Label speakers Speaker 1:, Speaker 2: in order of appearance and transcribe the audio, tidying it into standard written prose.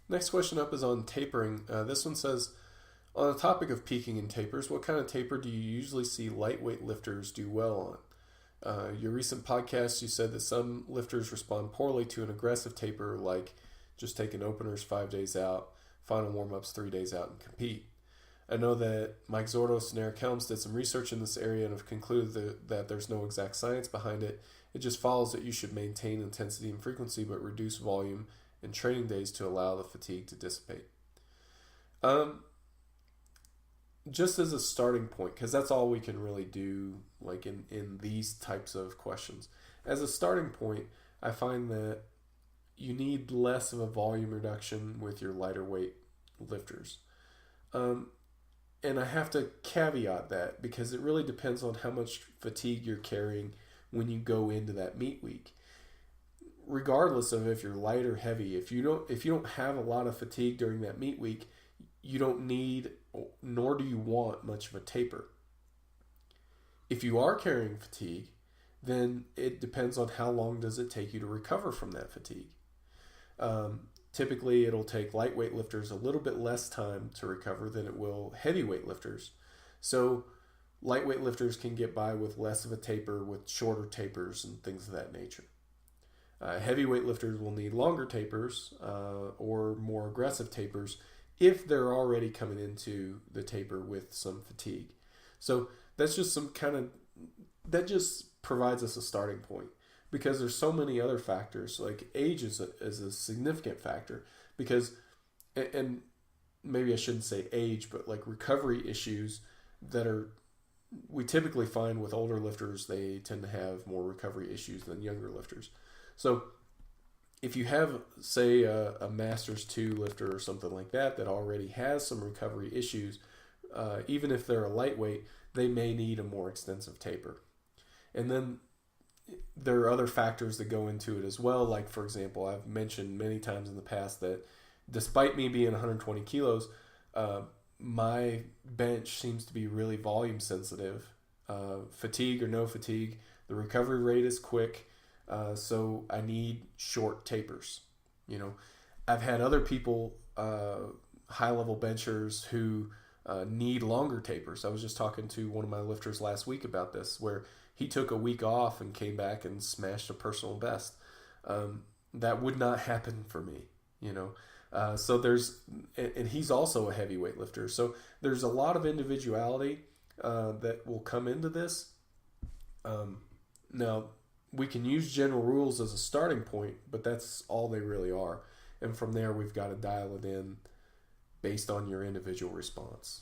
Speaker 1: Next question up is on tapering. This one says, on the topic of peaking and tapers, what kind of taper do you usually see lightweight lifters do well on? Your recent podcast, you said that some lifters respond poorly to an aggressive taper, like just taking openers 5 days out, final warm-ups 3 days out, and compete. I know that Mike Zordos and Eric Helms did some research in this area and have concluded that there's no exact science behind it. It just follows that you should maintain intensity and frequency but reduce volume and training days to allow the fatigue to dissipate. Just as a starting point, because that's all we can really do like in these types of questions. As a starting point, I find that you need less of a volume reduction with your lighter weight lifters. And I have to caveat that because it really depends on how much fatigue you're carrying when you go into that meet week. Regardless of if you're light or heavy, if you don't have a lot of fatigue during that meet week, you don't need nor do you want much of a taper. If you are carrying fatigue, then it depends on how long does it take you to recover from that fatigue. Typically, it'll take lightweight lifters a little bit less time to recover than it will heavyweight lifters. So lightweight lifters can get by with less of a taper with shorter tapers and things of that nature. Heavyweight lifters will need longer tapers or more aggressive tapers if they're already coming into the taper with some fatigue. So that's just that just provides us a starting point. Because there's so many other factors, like age is a significant factor. Because, and maybe I shouldn't say age, but like recovery issues we typically find with older lifters, they tend to have more recovery issues than younger lifters. So if you have, say, a Masters 2 lifter or something like that already has some recovery issues, even if they're a lightweight, they may need a more extensive taper. And then there are other factors that go into it as well. Like, for example, I've mentioned many times in the past that despite me being 120 kilos, my bench seems to be really volume sensitive. Fatigue or no fatigue, the recovery rate is quick, so I need short tapers. I've had other people, high-level benchers, who need longer tapers. I was just talking to one of my lifters last week about this, where he took a week off and came back and smashed a personal best. That would not happen for me, So and he's also a heavyweight lifter. So there's a lot of individuality that will come into this. Now, we can use general rules as a starting point, but that's all they really are. And from there, we've got to dial it in based on your individual response.